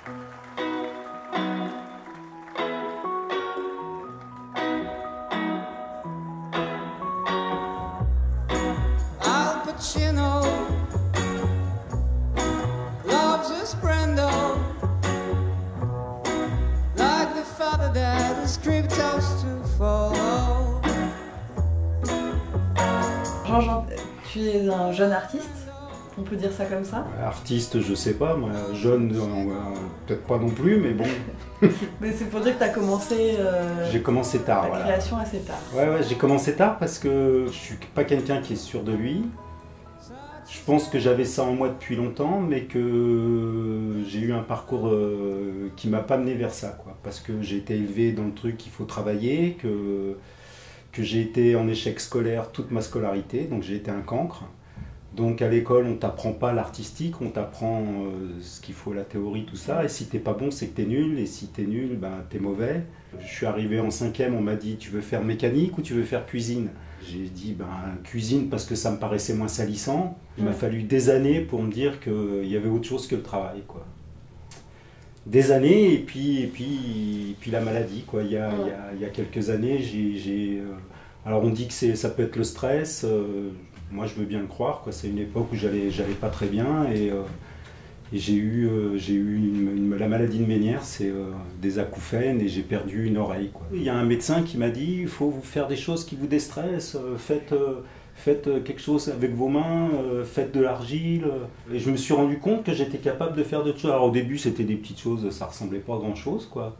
Al Pacino loves his Brando, like the father that is cryptos to follow. Jean, tu es un jeune artiste, on peut dire ça comme ça? Artiste, je sais pas, moi, jeune, peut-être pas non plus, mais bon. Mais c'est pour dire que tu as commencé j'ai commencé tard, la voilà. création assez tard. Ouais, j'ai commencé tard parce que je suis pas quelqu'un qui est sûr de lui. Je pense que j'avais ça en moi depuis longtemps, mais que j'ai eu un parcours qui m'a pas mené vers ça, quoi. Parce que j'ai été élevé dans le truc qu'il faut travailler, que j'ai été en échec scolaire toute ma scolarité, donc j'ai été un cancre. Donc à l'école, on t'apprend pas l'artistique, on t'apprend ce qu'il faut, la théorie, tout ça. Et si t'es pas bon, c'est que t'es nul. Et si t'es nul, ben t'es mauvais. Je suis arrivé en 5e, on m'a dit, tu veux faire mécanique ou tu veux faire cuisine? J'ai dit, ben cuisine parce que ça me paraissait moins salissant. Il m'a fallu des années pour me dire qu'il y avait autre chose que le travail, quoi. Des années et puis la maladie, quoi. Il y a quelques années, alors on dit que ça peut être le stress. Moi, je veux bien le croire, quoi. C'est une époque où j'allais pas très bien et j'ai eu la maladie de Ménière, c'est des acouphènes et j'ai perdu une oreille, quoi. Il y a un médecin qui m'a dit, il faut vous faire des choses qui vous déstressent, faites quelque chose avec vos mains, faites de l'argile. Et je me suis rendu compte que j'étais capable de faire d'autres choses. Alors au début, c'était des petites choses, ça ressemblait pas à grand chose, quoi.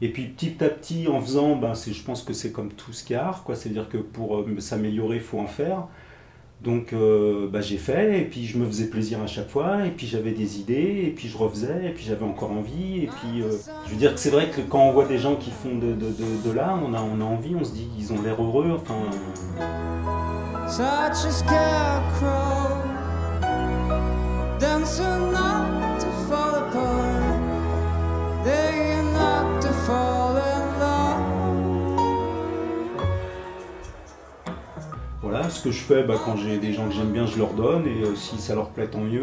Et puis petit à petit, en faisant, je pense que c'est comme tout ce qui est art, quoi. C'est-à-dire que pour s'améliorer, il faut en faire. Donc j'ai fait, et puis je me faisais plaisir à chaque fois, et puis j'avais des idées, et puis je refaisais, et puis j'avais encore envie, et puis je veux dire que c'est vrai que quand on voit des gens qui font de l'art, on a envie, on se dit ils ont l'air heureux, enfin... Such a scarecrow, dancing not to fall apart, they not to fall in love. Voilà, ce que je fais, quand j'ai des gens que j'aime bien, je leur donne, et si ça leur plaît, tant mieux.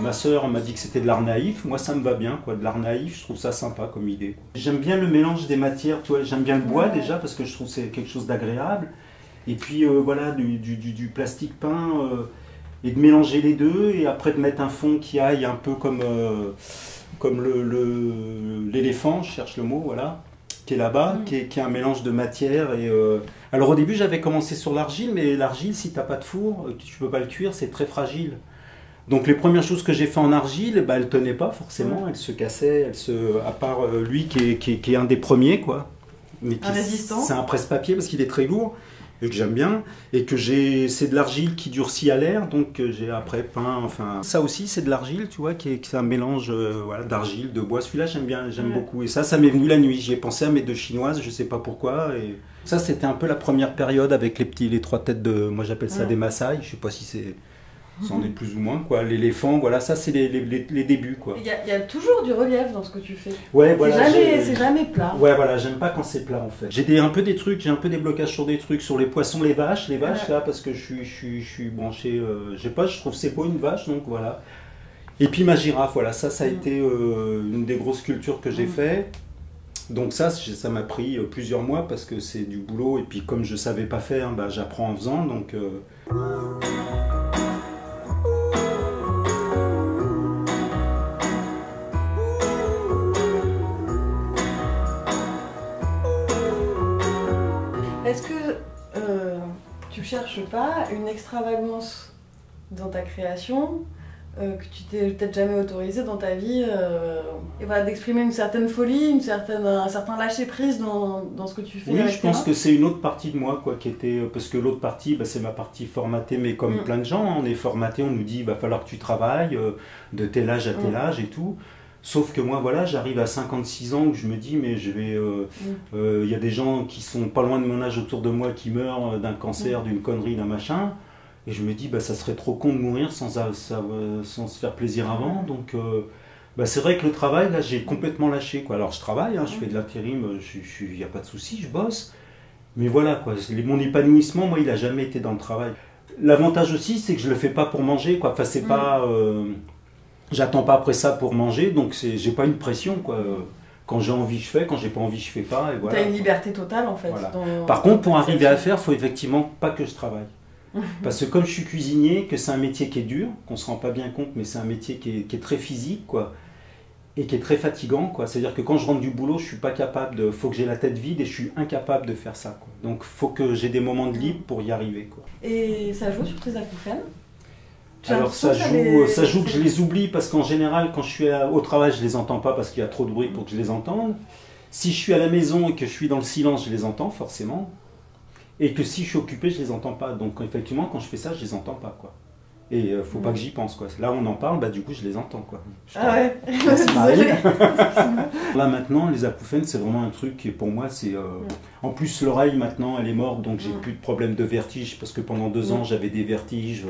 Ma sœur m'a dit que c'était de l'art naïf, moi ça me va bien, quoi. De l'art naïf, je trouve ça sympa comme idée. J'aime bien le mélange des matières, tu vois, j'aime bien le bois déjà, parce que je trouve que c'est quelque chose d'agréable. Et puis voilà, du plastique peint, et de mélanger les deux, et après de mettre un fond qui aille un peu comme l'éléphant, je cherche le mot, voilà, qui est là-bas, qui est un mélange de matière. Alors au début j'avais commencé sur l'argile, mais l'argile, si t'as pas de four, tu peux pas le cuire, c'est très fragile. Donc les premières choses que j'ai fait en argile, elles tenaient pas forcément, elles se cassaient, à part lui qui est un des premiers, quoi. Mais c'est un presse-papier parce qu'il est très lourd. Et que j'aime bien, et que c'est de l'argile qui durcit à l'air, donc j'ai après peint, enfin... Ça aussi, c'est de l'argile, tu vois, qui est un mélange voilà, d'argile, de bois. Celui-là, j'aime bien, j'aime beaucoup. Et ça m'est venu la nuit. J'y ai pensé à mes deux chinoises, je sais pas pourquoi. Et ça, c'était un peu la première période avec les trois têtes de... Moi, j'appelle ça des Maasai, je sais pas si c'est... C'en est plus ou moins, quoi. L'éléphant, voilà, ça c'est les débuts, quoi. Il y a toujours du relief dans ce que tu fais. Ouais, voilà. C'est jamais plat. Ouais, voilà, j'aime pas quand c'est plat, en fait. J'ai un peu des blocages sur des trucs, sur les poissons, les vaches là, parce que je suis branché, je sais pas, je trouve c'est beau une vache, donc voilà. Et puis ma girafe, voilà, ça a été une des grosses sculptures que j'ai fait. Donc ça m'a pris plusieurs mois parce que c'est du boulot, et puis comme je savais pas faire, j'apprends en faisant, donc... Est-ce que tu cherches pas une extravagance dans ta création que tu t'es peut-être jamais autorisé dans ta vie, et voilà, d'exprimer une certaine folie, un certain lâcher-prise dans ce que tu fais? Oui, je pense que c'est une autre partie de moi, quoi, qui était... Parce que l'autre partie, c'est ma partie formatée, mais comme plein de gens, on est formaté, on nous dit, il va falloir que tu travailles de tel âge à tel âge et tout. Sauf que moi, voilà, j'arrive à 56 ans où je me dis, mais je vais... y a des gens qui sont pas loin de mon âge autour de moi qui meurent d'un cancer, d'une connerie, d'un machin. Et je me dis, ça serait trop con de mourir sans se faire plaisir avant. Donc, c'est vrai que le travail, là, j'ai complètement lâché, quoi. Alors, je travaille, hein, je fais de l'intérim, il n'y a pas de souci, je bosse. Mais voilà, quoi. Mon épanouissement, moi, il n'a jamais été dans le travail. L'avantage aussi, c'est que je le fais pas pour manger, quoi. Enfin, c'est pas... J'attends pas après ça pour manger, donc j'ai pas une pression, quoi. Quand j'ai envie, je fais. Quand j'ai pas envie, je fais pas. Et voilà. T'as une liberté totale, en fait. Voilà. Dans... Par contre, pour arriver à faire, faut effectivement pas que je travaille. Parce que comme je suis cuisinier, que c'est un métier qui est dur, qu'on se rend pas bien compte, mais c'est un métier qui est très physique, quoi, et qui est très fatigant, quoi. C'est-à-dire que quand je rentre du boulot, je suis pas capable de... Faut que j'ai la tête vide et je suis incapable de faire ça, quoi. Donc, faut que j'ai des moments de libre pour y arriver, quoi. Et ça joue sur tes acouphènes? Alors ça joue que je les oublie parce qu'en général, quand je suis au travail, je les entends pas parce qu'il y a trop de bruit pour que je les entende. Si je suis à la maison et que je suis dans le silence, je les entends forcément. Et que si je suis occupé, je les entends pas. Donc effectivement, quand je fais ça, je les entends pas, quoi. Et faut pas que j'y pense, quoi. Là, on en parle, bah du coup, je les entends, quoi. Ah ouais. Ça m'arrive. Là maintenant, les acouphènes, c'est vraiment un truc qui pour moi, c'est. En plus, l'oreille maintenant, elle est morte, donc j'ai plus de problème de vertige parce que pendant 2 ans, j'avais des vertiges,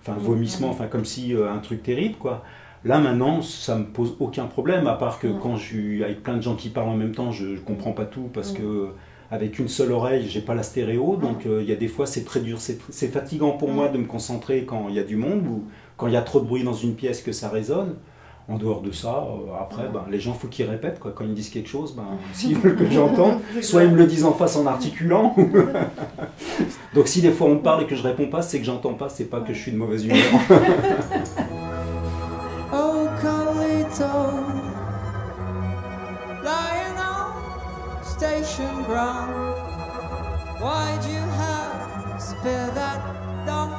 enfin vomissements, enfin comme si un truc terrible, quoi. Là maintenant, ça me pose aucun problème, à part que quand je suis avec plein de gens qui parlent en même temps, je comprends pas tout parce que avec une seule oreille, j'ai pas la stéréo, donc il y a des fois c'est très dur, c'est fatigant pour moi de me concentrer quand il y a du monde ou quand il y a trop de bruit dans une pièce que ça résonne. En dehors de ça, après, les gens, faut qu'ils répètent, quoi. Quand ils me disent quelque chose, s'ils veulent que j'entende, soit ils me le disent en face en articulant. Donc si des fois on me parle et que je réponds pas, c'est que j'entends pas, c'est pas que je suis de mauvaise humeur. Oh, Carlito, lying on station ground. Why'd you have to spare that down?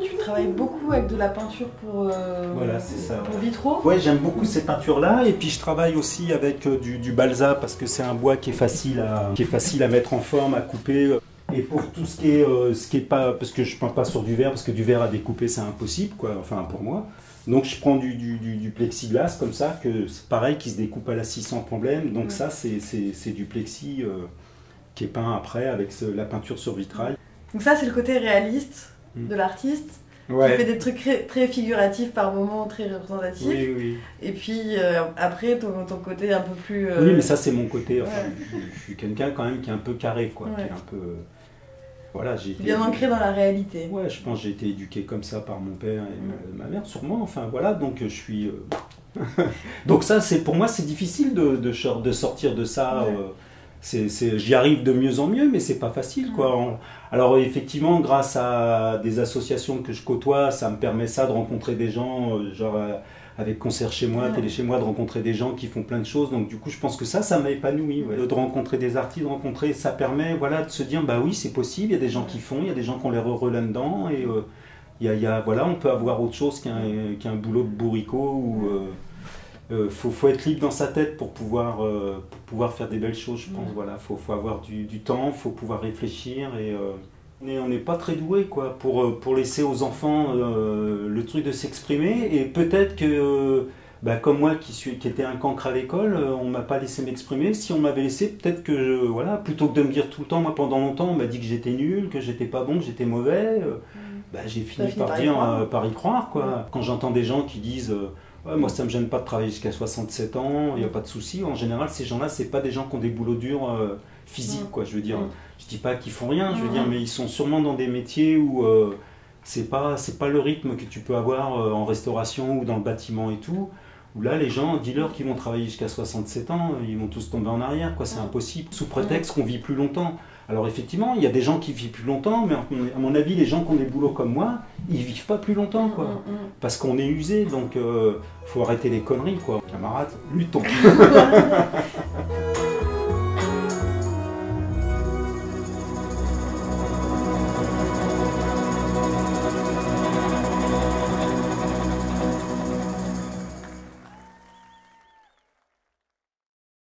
Tu travailles beaucoup avec de la peinture pour, voilà, c'est ça, pour vitraux. Ouais, j'aime beaucoup ces peintures-là. Et puis je travaille aussi avec du balsa parce que c'est un bois qui est facile à mettre en forme, à couper. Et pour tout ce qui est pas, parce que je peins pas sur du verre, parce que du verre à découper c'est impossible, quoi. Enfin pour moi. Donc je prends du plexiglas comme ça, que c'est pareil, qui se découpe à la scie sans problème. Donc ça c'est du plexi qui est peint après avec la peinture sur vitrail. Donc ça c'est le côté réaliste de l'artiste. Ouais. Tu fais des trucs très figuratifs par moments, très représentatifs. Oui, oui. Et puis après, ton côté un peu plus... Oui, mais ça c'est mon côté. Enfin, je suis quelqu'un quand même qui est un peu carré, quoi. Qui est un peu... Voilà, j'ai été... Bien ancré dans la réalité. Ouais, je pense que j'ai été éduqué comme ça par mon père et ma mère, sûrement. Enfin, voilà, donc je suis... donc ça, pour moi, c'est difficile de sortir de ça. J'y arrive de mieux en mieux, mais c'est pas facile, quoi. Alors effectivement, grâce à des associations que je côtoie, ça me permet ça de rencontrer des gens, genre avec Concert chez moi, Télé chez moi, de rencontrer des gens qui font plein de choses. Donc du coup, je pense que ça m'a épanoui. De rencontrer des artistes, ça permet, voilà, de se dire, bah oui, c'est possible. Il y a des gens qui font, il y a des gens qui ont l'air heureux là-dedans, et voilà, on peut avoir autre chose qu'un boulot de bourricot ou faut être libre dans sa tête pour pouvoir faire des belles choses, je pense. Voilà, faut avoir du temps, faut pouvoir réfléchir et on n'est pas très doué, quoi, pour laisser aux enfants le truc de s'exprimer. Et peut-être que comme moi qui était un cancre à l'école, on m'a pas laissé m'exprimer. Si on m'avait laissé, peut-être que voilà, plutôt que de me dire tout le temps, moi pendant longtemps on m'a dit que j'étais nul, que j'étais pas bon, que j'étais mauvais, j'ai fini par y croire, quoi. Quand j'entends des gens qui disent ouais, moi ça me gêne pas de travailler jusqu'à 67 ans, il n'y a pas de souci. En général, ces gens-là, c'est pas des gens qui ont des boulots durs physiques, quoi. Je veux dire, je dis pas qu'ils font rien, je veux dire, mais ils sont sûrement dans des métiers où c'est pas le rythme que tu peux avoir en restauration ou dans le bâtiment et tout. Où là, les gens, dis-leur qu'ils vont travailler jusqu'à 67 ans, ils vont tous tomber en arrière, quoi. C'est impossible, sous prétexte qu'on vit plus longtemps. Alors effectivement, il y a des gens qui vivent plus longtemps, mais à mon avis, les gens qui ont des boulots comme moi, ils vivent pas plus longtemps, quoi. Parce qu'on est usé, donc faut arrêter les conneries, quoi. Camarades, luttons.